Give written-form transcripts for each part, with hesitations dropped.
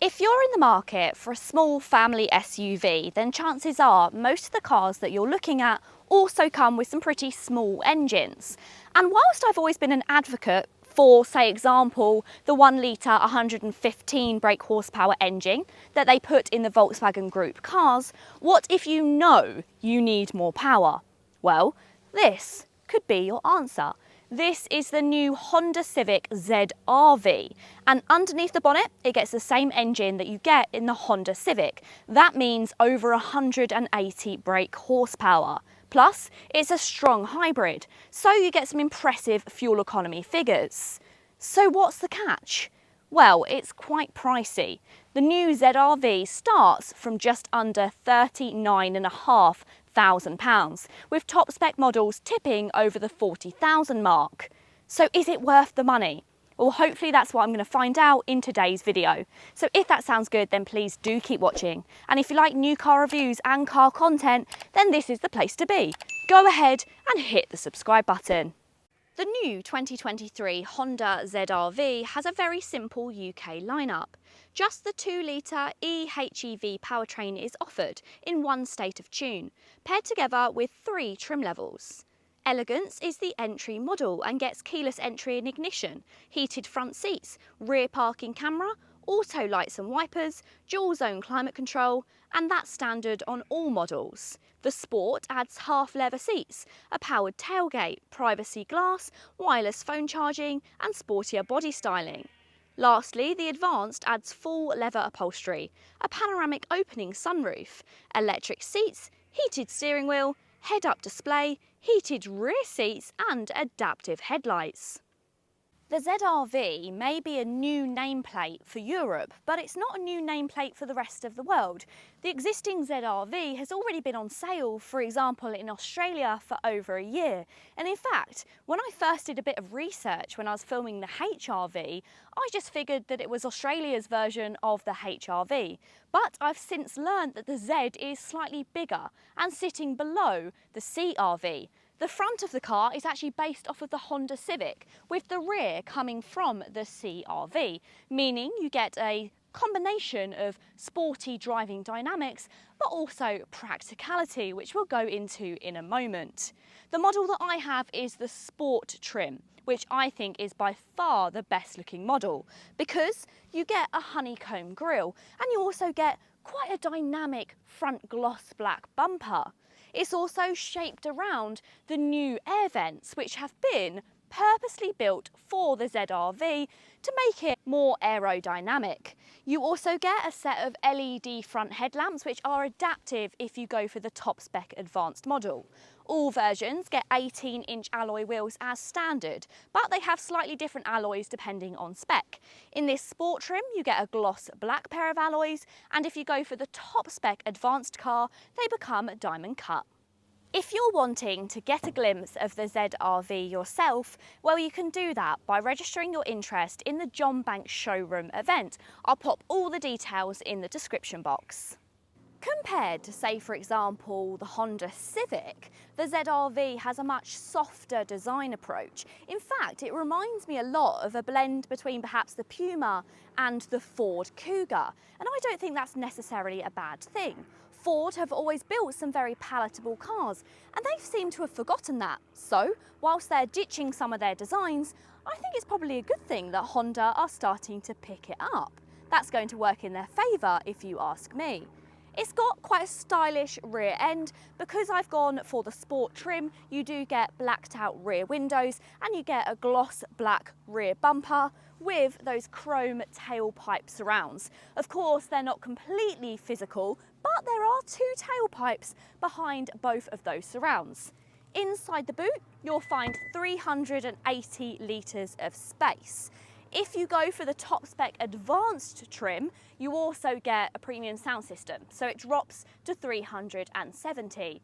If you're in the market for a small family SUV, then chances are most of the cars that you're looking at also come with some pretty small engines. And whilst I've always been an advocate for, say, example, the 1 litre 115 brake horsepower engine that they put in the Volkswagen Group cars, what if you know you need more power? Well, this could be your answer. This is the new Honda Civic ZR-V, and underneath the bonnet it gets the same engine that you get in the Honda Civic. That means over 180 brake horsepower. Plus, it's a strong hybrid, so you get some impressive fuel economy figures. So what's the catch? Well, it's quite pricey. The new ZR-V starts from just under £39,500, with top spec models tipping over the 40,000 mark. So is it worth the money? Well, hopefully that's what I'm going to find out in today's video. So if that sounds good, then please do keep watching. And if you like new car reviews and car content, then this is the place to be. Go ahead and hit the subscribe button. The new 2023 Honda ZR-V has a very simple UK lineup. Just the 2 litre e-HEV powertrain is offered in one state of tune, paired together with 3 trim levels. Elegance is the entry model and gets keyless entry and ignition, heated front seats, rear parking camera, auto lights and wipers, dual zone climate control, and that's standard on all models. The Sport adds half leather seats, a powered tailgate, privacy glass, wireless phone charging and sportier body styling. Lastly, the Advanced adds full leather upholstery, a panoramic opening sunroof, electric seats, heated steering wheel, head-up display, heated rear seats and adaptive headlights. The ZR-V may be a new nameplate for Europe, but it's not a new nameplate for the rest of the world. The existing ZR-V has already been on sale, for example, in Australia for over a year. And in fact, when I first did a bit of research when I was filming the HR-V, I just figured that it was Australia's version of the HR-V. But I've since learned that the Z is slightly bigger and sitting below the CR-V. The front of the car is actually based off of the Honda Civic, with the rear coming from the CR-V, meaning you get a combination of sporty driving dynamics, but also practicality, which we'll go into in a moment. The model that I have is the Sport trim, which I think is by far the best looking model, because you get a honeycomb grille and you also get quite a dynamic front gloss black bumper. It's also shaped around the new air vents, which have been purposely built for the ZR-V to make it more aerodynamic. You also get a set of LED front headlamps, which are adaptive if you go for the top spec advanced model. All versions get 18-inch alloy wheels as standard, but they have slightly different alloys depending on spec. In this Sport trim, you get a gloss black pair of alloys, and if you go for the top spec advanced car, they become diamond cut. If you're wanting to get a glimpse of the ZR-V yourself, well, you can do that by registering your interest in the John Banks showroom event. I'll pop all the details in the description box. Compared to, say, for example, the Honda Civic, the ZR-V has a much softer design approach. In fact, it reminds me a lot of a blend between perhaps the Puma and the Ford Kuga, and I don't think that's necessarily a bad thing. Ford have always built some very palatable cars, and they've seemed to have forgotten that. So, whilst they're ditching some of their designs, I think it's probably a good thing that Honda are starting to pick it up. That's going to work in their favour, if you ask me. It's got quite a stylish rear end. Because I've gone for the Sport trim, you do get blacked out rear windows and you get a gloss black rear bumper with those chrome tailpipe surrounds. Of course, they're not completely physical, but there are 2 tailpipes behind both of those surrounds. Inside the boot, you'll find 380 litres of space. If you go for the top spec advanced trim, you also get a premium sound system, so it drops to 370.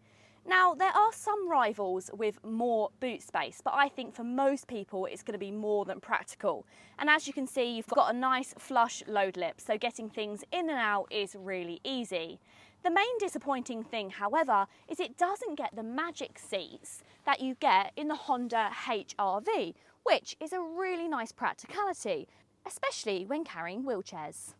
Now, there are some rivals with more boot space, but I think for most people it's going to be more than practical. And as you can see, you've got a nice flush load lip, so getting things in and out is really easy. The main disappointing thing, however, is it doesn't get the magic seats that you get in the Honda HR-V, which is a really nice practicality, especially when carrying wheelchairs.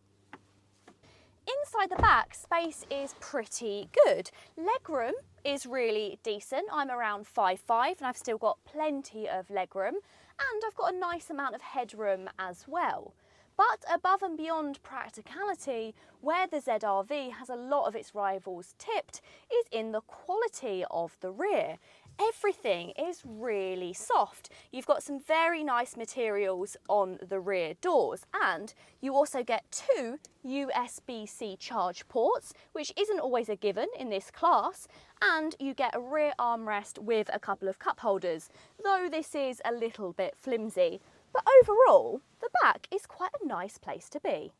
Inside the back, space is pretty good. Legroom is really decent. I'm around 5'5" and I've still got plenty of legroom, and I've got a nice amount of headroom as well. But above and beyond practicality, where the ZR-V has a lot of its rivals tipped is in the quality of the rear. Everything is really soft. You've got some very nice materials on the rear doors, and you also get 2 USB-C charge ports, which isn't always a given in this class, and you get a rear armrest with a couple of cup holders, though this is a little bit flimsy. But overall, the back is quite a nice place to be.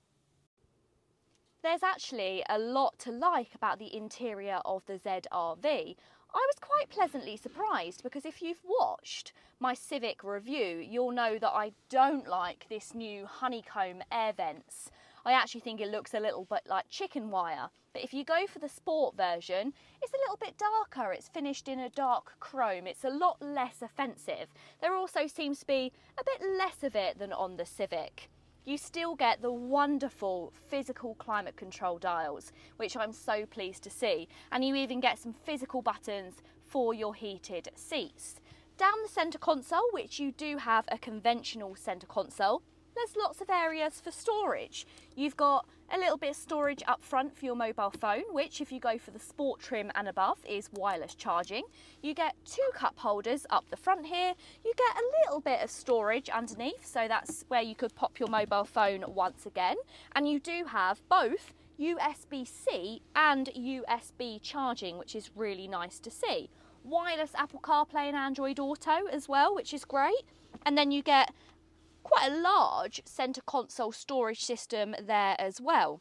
There's actually a lot to like about the interior of the ZR-V. I was quite pleasantly surprised because if you've watched my Civic review, you'll know that I don't like this new honeycomb air vents. I actually think it looks a little bit like chicken wire. But if you go for the sport version, it's a little bit darker. It's finished in a dark chrome. It's a lot less offensive. There also seems to be a bit less of it than on the Civic. You still get the wonderful physical climate control dials, which I'm so pleased to see. And you even get some physical buttons for your heated seats. Down the centre console, which you do have a conventional centre console, there's lots of areas for storage. You've got a little bit of storage up front for your mobile phone, which if you go for the sport trim and above is wireless charging. You get 2 cup holders up the front here. You get a little bit of storage underneath, so that's where you could pop your mobile phone once again. And you do have both USB-C and USB charging, which is really nice to see. Wireless Apple CarPlay and Android Auto as well, which is great. And then you get quite a large centre console storage system there as well.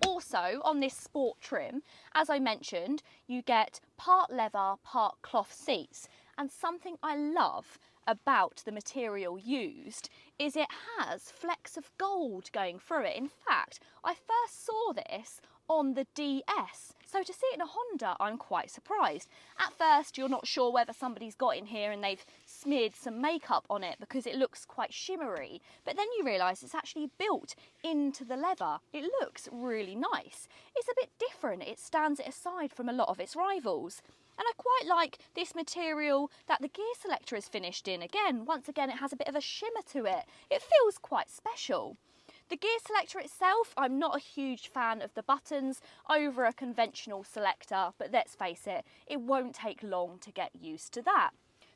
Also, on this sport trim, as I mentioned, you get part leather, part cloth seats. And something I love about the material used is it has flecks of gold going through it. In fact, I first saw this on the DS. So to see it in a Honda, I'm quite surprised. At first, you're not sure whether somebody's got in here and they've smeared some makeup on it because it looks quite shimmery. But then you realise it's actually built into the leather. It looks really nice. It's a bit different. It stands it aside from a lot of its rivals. And I quite like this material that the gear selector is finished in. Again, once again, it has a bit of a shimmer to it. It feels quite special. The gear selector itself, I'm not a huge fan of the buttons over a conventional selector, but let's face it, it won't take long to get used to that.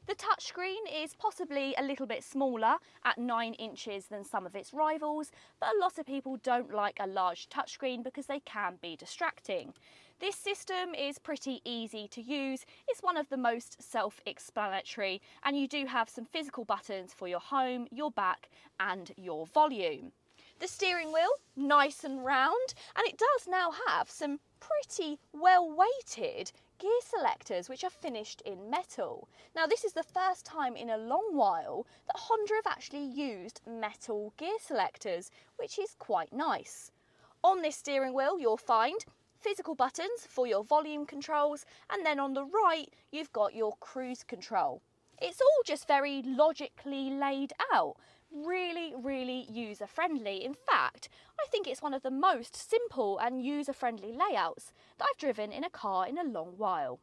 The touchscreen is possibly a little bit smaller at 9 inches than some of its rivals, but a lot of people don't like a large touchscreen because they can be distracting. This system is pretty easy to use. It's one of the most self-explanatory, and you do have some physical buttons for your home, your back, and your volume. The steering wheel, nice and round, and it does now have some pretty well-weighted gear selectors which are finished in metal. Now this is the first time in a long while that Honda have actually used metal gear selectors, which is quite nice. On this steering wheel you'll find physical buttons for your volume controls, and then on the right you've got your cruise control. It's all just very logically laid out. Really user-friendly. In fact, I think it's one of the most simple and user-friendly layouts that I've driven in a car in a long while.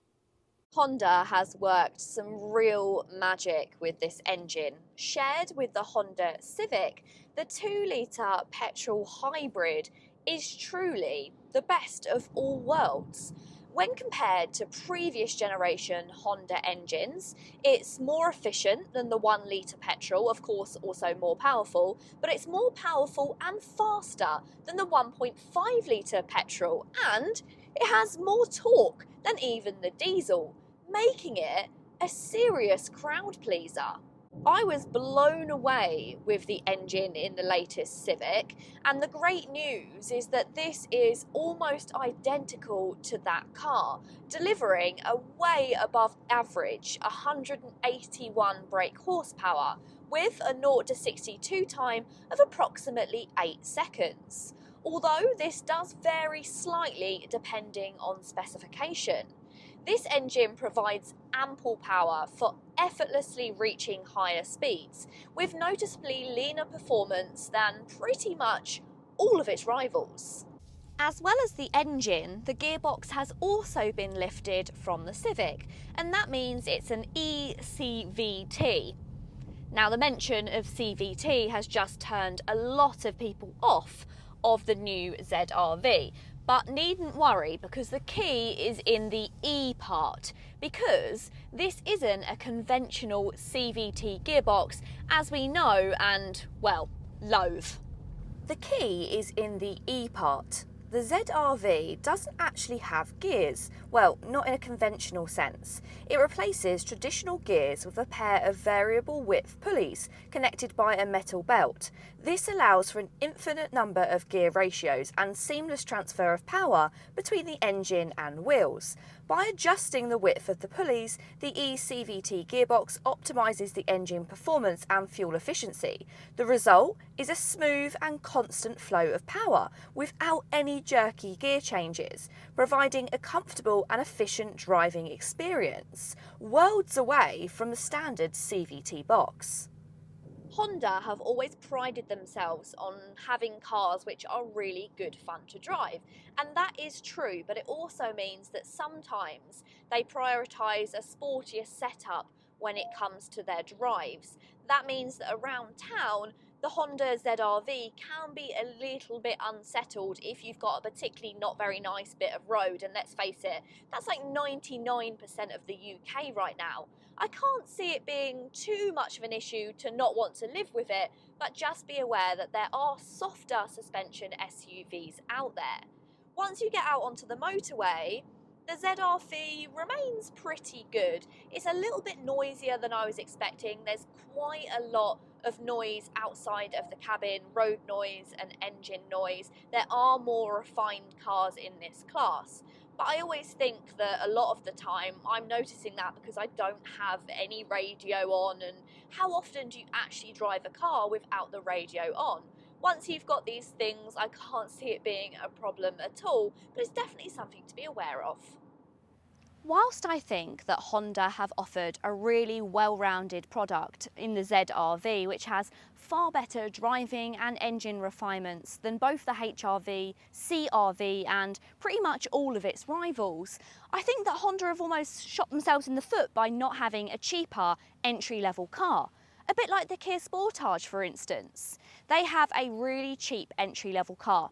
Honda has worked some real magic with this engine. Shared with the Honda Civic, the 2-litre petrol hybrid is truly the best of all worlds. When compared to previous generation Honda engines, it's more efficient than the 1-litre petrol, of course also more powerful, but it's more powerful and faster than the 1.5-litre petrol, and it has more torque than even the diesel, making it a serious crowd pleaser. I was blown away with the engine in the latest Civic, and the great news is that this is almost identical to that car, delivering a way above average 181 brake horsepower with a 0 to 62 time of approximately 8 seconds. Although this does vary slightly depending on specification. This engine provides ample power for effortlessly reaching higher speeds, with noticeably leaner performance than pretty much all of its rivals. As well as the engine, the gearbox has also been lifted from the Civic, and that means it's an e-cvt. Now, the mention of CVT has just turned a lot of people off of the new ZR-V, but needn't worry because the key is in the E part, because this isn't a conventional CVT gearbox as we know and, well, loathe. The key is in the E part. The ZR-V doesn't actually have gears, well, not in a conventional sense. It replaces traditional gears with a pair of variable width pulleys connected by a metal belt. This allows for an infinite number of gear ratios and seamless transfer of power between the engine and wheels. By adjusting the width of the pulleys, the e-cvt gearbox optimises the engine performance and fuel efficiency. The result is a smooth and constant flow of power without any jerky gear changes, providing a comfortable and efficient driving experience, worlds away from the standard CVT box. Honda have always prided themselves on having cars which are really good fun to drive, and that is true, but it also means that sometimes they prioritise a sportier setup when it comes to their drives. That means that around town, the Honda ZR-V can be a little bit unsettled if you've got a particularly not very nice bit of road, and let's face it, that's like 99% of the UK right now. I can't see it being too much of an issue to not want to live with it, but just be aware that there are softer suspension SUVs out there. Once you get out onto the motorway, the ZR-V remains pretty good. It's a little bit noisier than I was expecting. There's quite a lot of noise outside of the cabin, road noise and engine noise. There are more refined cars in this class. But I always think that a lot of the time I'm noticing that because I don't have any radio on, and how often do you actually drive a car without the radio on? Once you've got these things, I can't see it being a problem at all, but it's definitely something to be aware of. Whilst I think that Honda have offered a really well-rounded product in the ZR-V, which has far better driving and engine refinements than both the HR-V, CR-V and pretty much all of its rivals, I think that Honda have almost shot themselves in the foot by not having a cheaper entry-level car. A bit like the Kia Sportage, for instance. They have a really cheap entry-level car.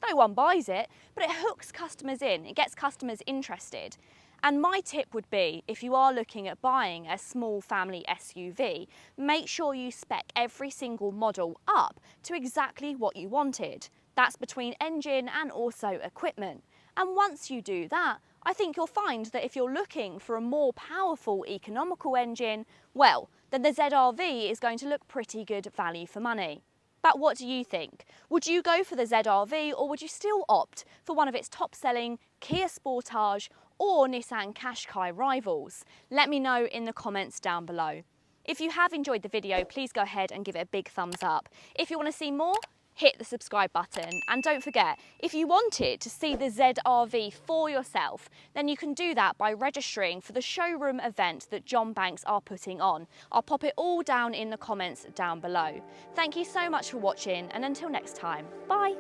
No one buys it, but it hooks customers in, it gets customers interested. And my tip would be, if you are looking at buying a small family SUV, make sure you spec every single model up to exactly what you wanted. That's between engine and also equipment. And once you do that, I think you'll find that if you're looking for a more powerful economical engine, well, then the ZR-V is going to look pretty good value for money. But what do you think? Would you go for the ZR-V, or would you still opt for one of its top-selling Kia Sportage or Nissan Qashqai rivals? Let me know in the comments down below. If you have enjoyed the video, please go ahead and give it a big thumbs up. If you want to see more, hit the subscribe button. And don't forget, if you wanted to see the ZR-V for yourself, then you can do that by registering for the showroom event that John Banks are putting on. I'll pop it all down in the comments down below. Thank you so much for watching, and until next time, bye.